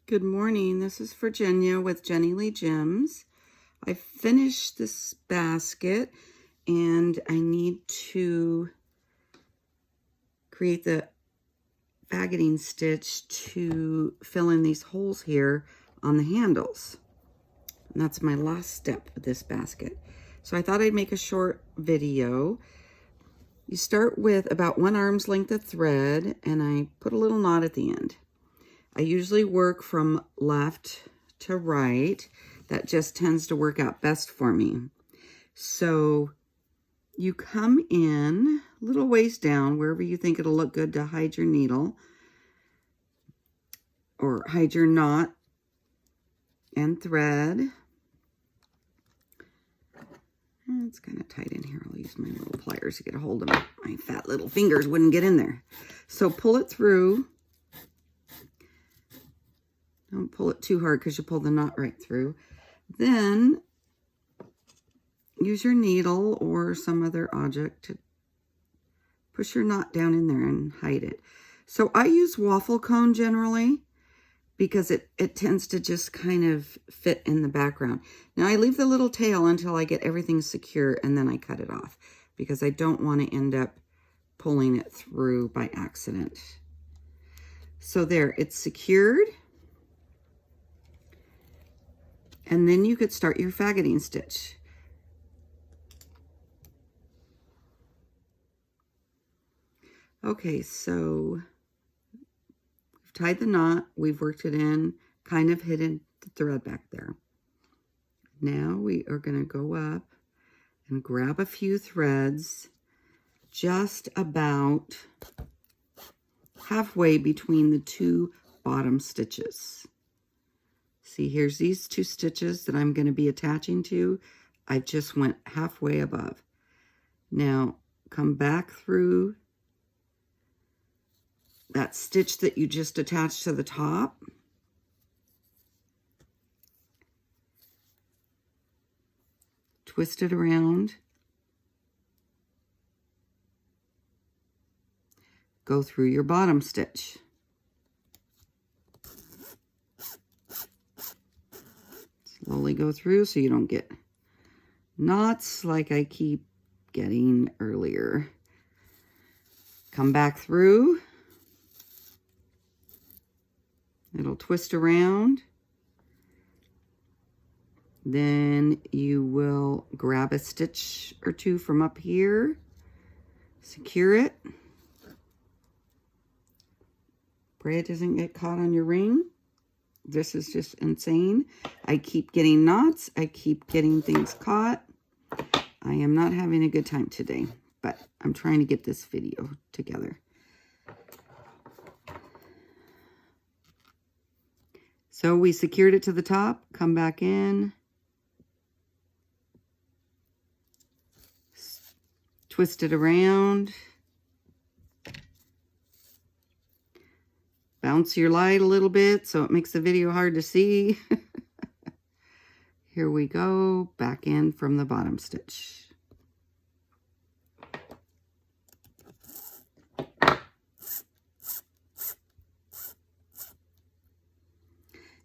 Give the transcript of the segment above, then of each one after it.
Good morning, this is Virginia with Jenny Lee Gems. I finished this basket and I need to create the faggoting stitch to fill in these holes here on the handles. And that's my last step with this basket. So I thought I'd make a short video. You start with about 1 arm's length of thread and I put a little knot at the end. I usually work from left to right. That just tends to work out best for me. So you come in a little ways down, wherever you think it'll look good to hide your needle or hide your knot and thread. And it's kind of tight in here. I'll use my little pliers to get a hold of it. My fat little fingers wouldn't get in there. So pull it through. Don't pull it too hard because you pull the knot right through. Then use your needle or some other object to push your knot down in there and hide it. So I use Waffle Cone generally because it tends to just kind of fit in the background. Now I leave the little tail until I get everything secure and then I cut it off because I don't want to end up pulling it through by accident. So there, it's secured. And then you could start your faggoting stitch. Okay, so we've tied the knot, we've worked it in, kind of hidden the thread back there. Now we are going to go up and grab a few threads just about halfway between the 2 bottom stitches. See, here's these 2 stitches that I'm going to be attaching to. I just went halfway above. Now, come back through that stitch that you just attached to the top. Twist it around. Go through your bottom stitch. Slowly go through so you don't get knots like I keep getting earlier. Come back through. It'll twist around. Then you will grab a stitch or 2 from up here. Secure it. Pray it doesn't get caught on your ring. This is just insane. I keep getting knots. I keep getting things caught. I am not having a good time today, but I'm trying to get this video together. So we secured it to the top. Come back in. Twist it around. Bounce your light a little bit so it makes the video hard to see. Here we go, back in from the bottom stitch.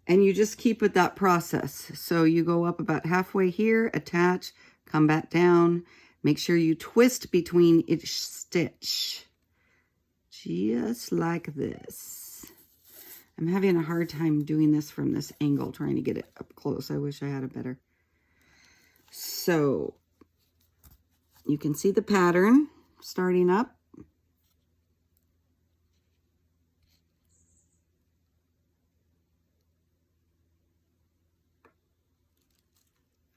And you just keep with that process. So you go up about halfway here, attach, come back down. Make sure you twist between each stitch. Just like this. I'm having a hard time doing this from this angle, trying to get it up close. I wish I had a better. So you can see the pattern starting up.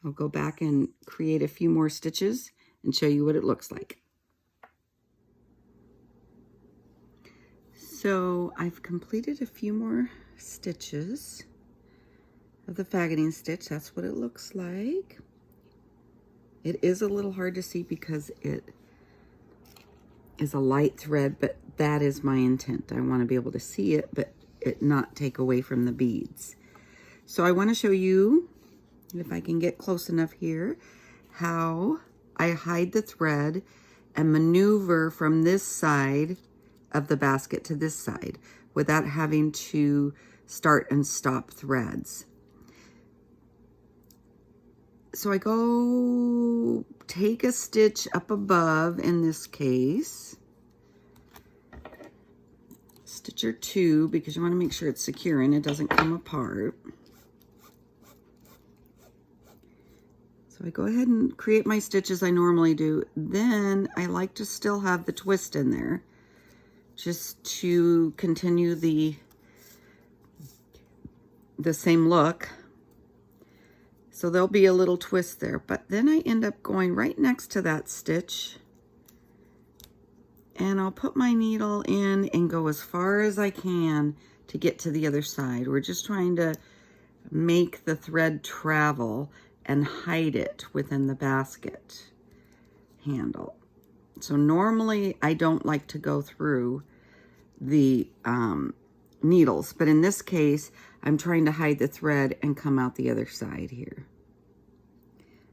I'll go back and create a few more stitches and show you what it looks like. So I've completed a few more stitches of the faggoting stitch. That's what it looks like. It is a little hard to see because it is a light thread, but that is my intent. I want to be able to see it, but it not take away from the beads. So I want to show you, if I can get close enough here, how I hide the thread and maneuver from this side of the basket to this side without having to start and stop threads. So I go take a stitch up above in this case, stitch or two, because you want to make sure it's secure and it doesn't come apart. So I go ahead and create my stitch as I normally do. Then I like to still have the twist in there, just to continue the same look. So there'll be a little twist there, but then I end up going right next to that stitch, and I'll put my needle in and go as far as I can to get to the other side. We're just trying to make the thread travel and hide it within the basket handle. So normally I don't like to go through the needles, but in this case I'm trying to hide the thread and come out the other side here.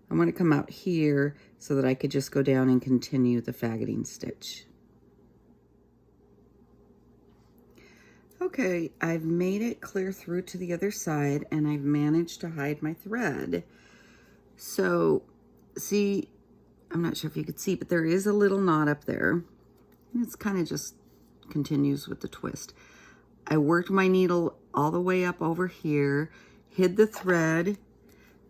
I want to come out here so that I could just go down and continue the faggoting stitch. Okay, I've made it clear through to the other side and I've managed to hide my thread. So see, I'm not sure if you could see, but there is a little knot up there. It's kind of just continues with the twist. I worked my needle all the way up over here, hid the thread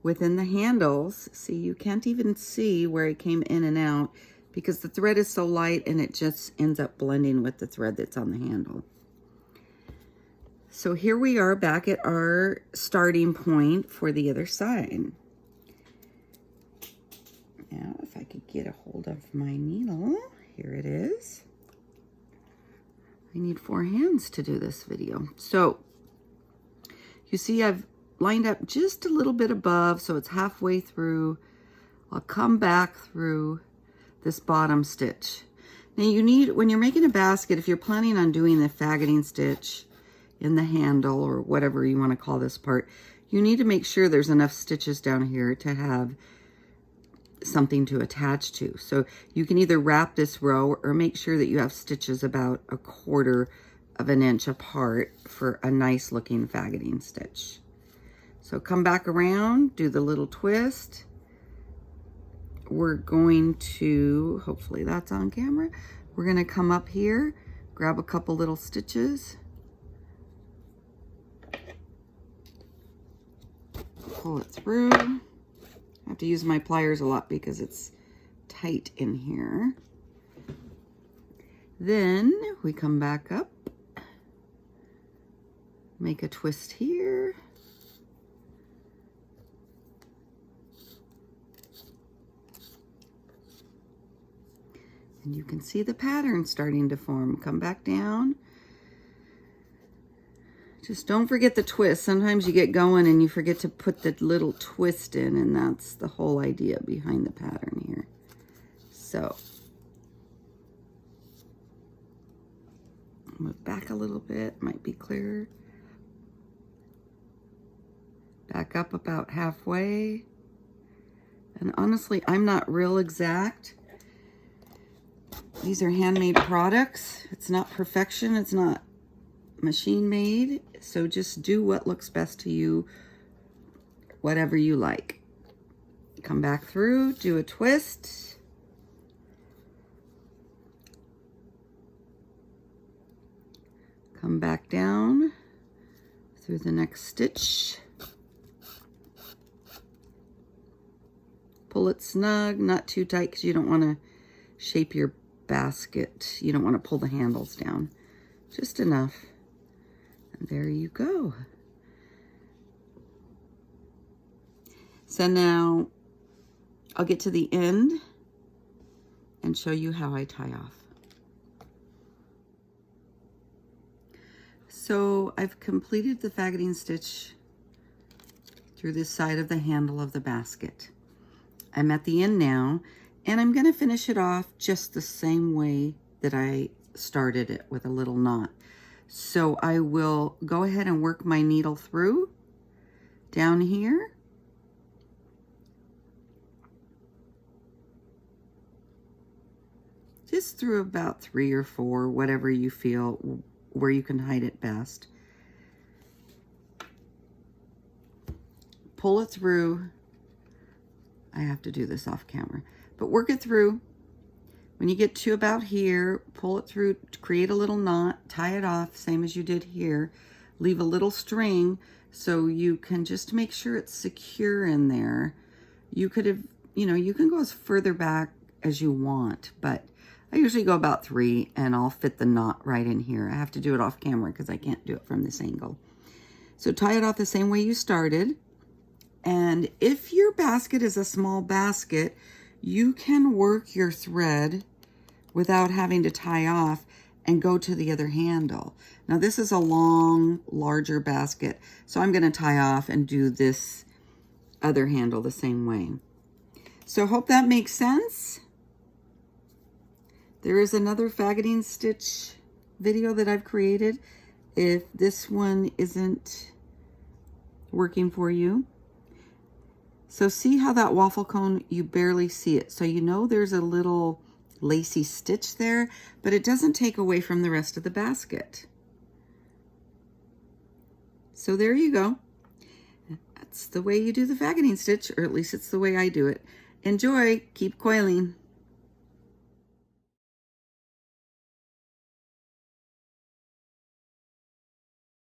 within the handles. See, you can't even see where it came in and out because the thread is so light and it just ends up blending with the thread that's on the handle. So here we are back at our starting point for the other side. Now, if I could get a hold of my needle, here it is. I need 4 hands to do this video. So you see I've lined up just a little bit above, so it's halfway through. I'll come back through this bottom stitch. Now you need, when you're making a basket, if you're planning on doing the faggoting stitch in the handle or whatever you want to call this part, you need to make sure there's enough stitches down here to have something to attach to. So you can either wrap this row or make sure that you have stitches about 1/4 of an inch apart for a nice looking faggoting stitch. So come back around, do the little twist. We're going to, hopefully that's on camera, we're going to come up here, grab a couple little stitches, pull it through. I have to use my pliers a lot because it's tight in here. Then we come back up, make a twist here. And you can see the pattern starting to form. Come back down. Just don't forget the twist. Sometimes you get going and you forget to put the little twist in, and that's the whole idea behind the pattern here. So, move back a little bit, might be clearer. Back up about halfway. And honestly, I'm not real exact. These are handmade products. It's not perfection. It's not machine made. So just do what looks best to you, whatever you like. Come back through, do a twist. Come back down through the next stitch. Pull it snug, not too tight because you don't want to shape your basket. You don't want to pull the handles down. Just enough. And there you go. So now I'll get to the end and show you how I tie off. So I've completed the faggoting stitch through this side of the handle of the basket. I'm at the end now, and I'm going to finish it off just the same way that I started it, with a little knot. So I will go ahead and work my needle through down here. Just through about 3 or 4, whatever you feel where you can hide it best. Pull it through. I have to do this off camera, but work it through. When you get to about here, pull it through, create a little knot, tie it off, same as you did here. Leave a little string so you can just make sure it's secure in there. You could have, you know, you can go as further back as you want, but I usually go about 3 and I'll fit the knot right in here. I have to do it off camera because I can't do it from this angle. So tie it off the same way you started. And if your basket is a small basket, you can work your thread without having to tie off and go to the other handle. Now this is a long, larger basket, so I'm going to tie off and do this other handle the same way. So hope that makes sense. There is another faggoting stitch video that I've created if this one isn't working for you. So see how that waffle cone, you barely see it. So you know there's a little lacy stitch there, but it doesn't take away from the rest of the basket. So there you go. That's the way you do the faggoting stitch, or at least it's the way I do it. Enjoy, keep coiling.